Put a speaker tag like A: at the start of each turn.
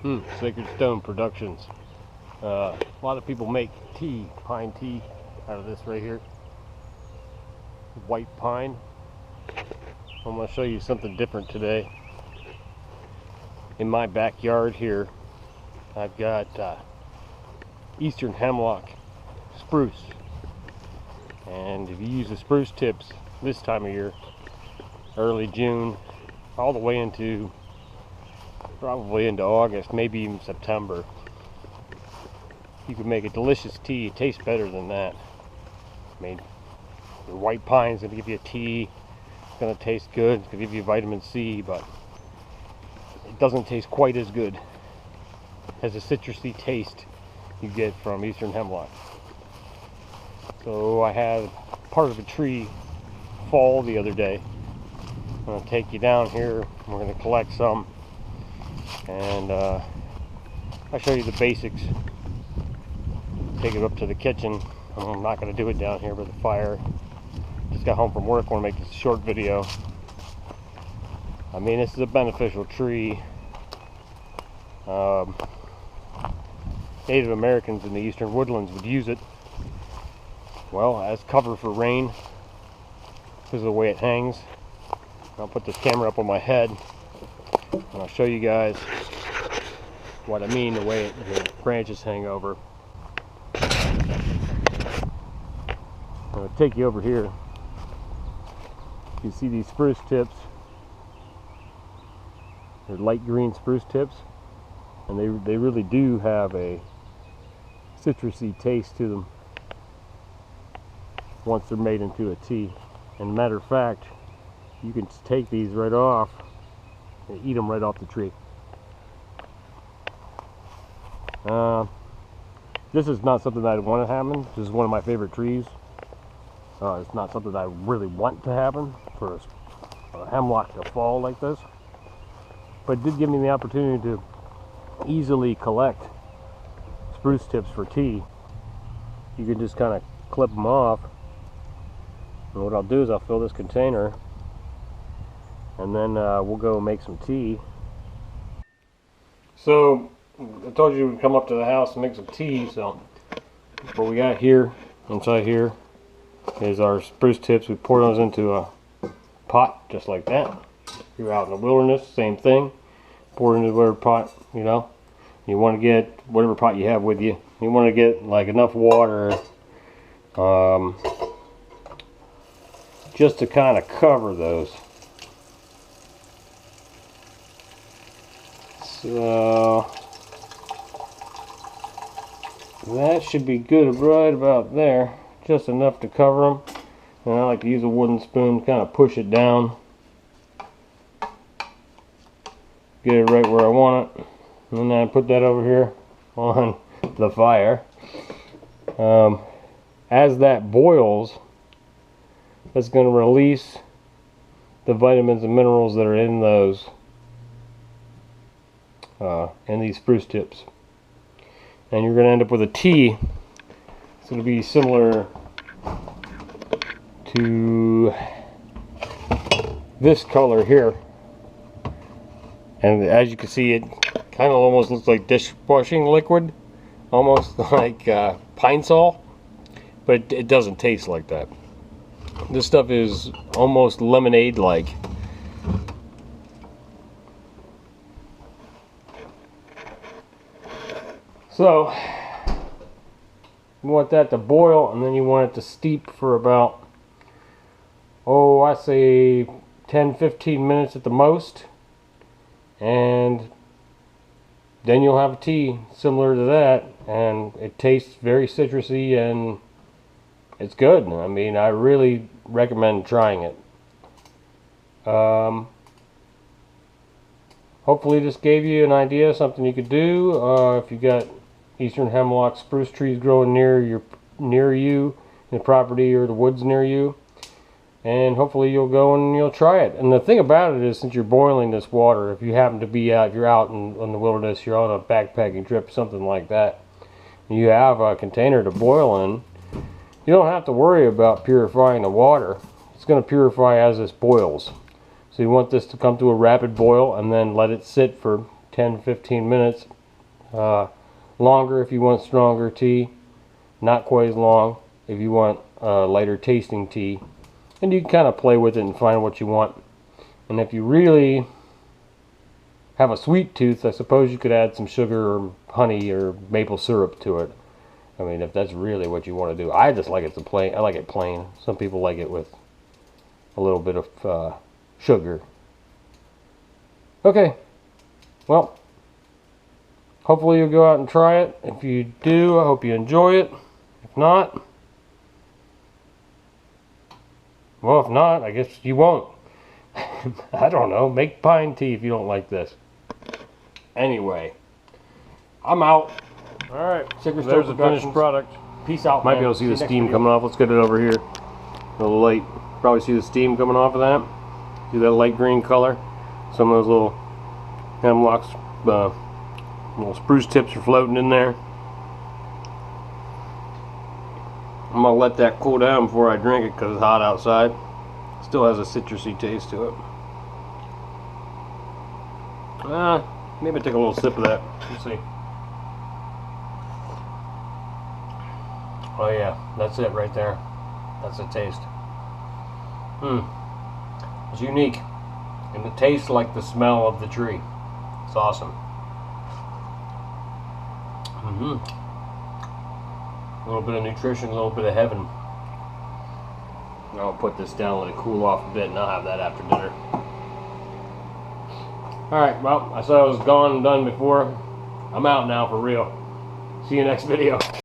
A: Sacred Stone Productions. A lot of people make tea, pine tea, out of this right here. White pine. I'm going to show you something different today. In my backyard here, I've got eastern hemlock spruce. And if you use the spruce tips this time of year, early June, all the way into probably into August, maybe even September, you can make a delicious tea. It tastes better than that. I mean, the white pine is going to give you a tea. It's going to taste good. It's going to give you vitamin C, but it doesn't taste quite as good as the citrusy taste you get from eastern hemlock. So I had part of a tree fall the other day. I'm going to take you down here. We're going to collect some, and I'll show you the basics. Take it up to the kitchen. I'm not going to do it down here by the fire. Just got home from work. I want to make this a short video. I mean, this is a beneficial tree. Native Americans in the eastern woodlands would use it, well, as cover for rain because of the way it hangs. I'll put this camera up on my head and I'll show you guys what I mean, the way the branches hang over. I'm going to take you over here. You see these spruce tips. They're light green spruce tips, and they really do have a citrusy taste to them once they're made into a tea. And matter of fact, you can take these right off and eat them right off the tree. This is not something that I want to happen. This is one of my favorite trees. It's not something that I really want to happen for a hemlock to fall like this, but it did give me the opportunity to easily collect spruce tips for tea. You can just kind of clip them off, and what I'll do is I'll fill this container, and then we'll go make some tea. So I told you we'd come up to the house and make some tea. So what we got here, inside here, is our spruce tips. We pour those into a pot just like that. You're out in the wilderness, same thing. Pour it into whatever pot, you know. You want to get whatever pot you have with you. You want to get like enough water just to kind of cover those. So that should be good right about there. Just enough to cover them. And I like to use a wooden spoon to kind of push it down. Get it right where I want it. And then I put that over here on the fire. As that boils, it's going to release the vitamins and minerals that are in those, in these spruce tips. And you're going to end up with a tea. It's going to be similar to this color here. And as you can see, it kind of almost looks like dishwashing liquid, almost like pine sol, but it doesn't taste like that. This stuff is almost lemonade-like. So you want that to boil, and then you want it to steep for about, oh, I say 10-15 minutes at the most. And then you'll have a tea similar to that, and it tastes very citrusy and it's good. I mean, I really recommend trying it. Hopefully this gave you an idea of something you could do if you got eastern hemlock spruce trees growing near you in the property or the woods near you. And hopefully you'll go and you'll try it. And the thing about it is, since you're boiling this water, if you happen to be out, if you're out in the wilderness, you're on a backpacking trip, something like that, and you have a container to boil in, you don't have to worry about purifying the water. It's going to purify as this boils. So you want this to come to a rapid boil and then let it sit for 10-15 minutes. Longer if you want stronger tea, not quite as long if you want lighter tasting tea, and you can kind of play with it and find what you want. And if you really have a sweet tooth, I suppose you could add some sugar or honey or maple syrup to it. I mean, if that's really what you want to do. I just like it plain. I like it plain. Some people like it with a little bit of sugar. Okay, well, hopefully you'll go out and try it. If you do, I hope you enjoy it. If not, well, if not, I guess you won't. I don't know. Make pine tea if you don't like this. Anyway, I'm out. Alright, there's the finished product.
B: Peace out,
A: Might be able to see the steam coming off. Let's get it over here. A little light. Probably see the steam coming off of that. See that light green color? Some of those little hemlocks, little spruce tips are floating in there. I'm going to let that cool down before I drink it because it's hot outside. Still has a citrusy taste to it. Maybe take a little sip of that. Let's see. Oh yeah, that's it right there. That's the taste. It's unique. And it tastes like the smell of the tree. It's awesome. A little bit of nutrition, a little bit of heaven. I'll put this down, let it cool off a bit, and I'll have that after dinner. Alright, well, I said I was gone and done before. I'm out now for real. See you next video.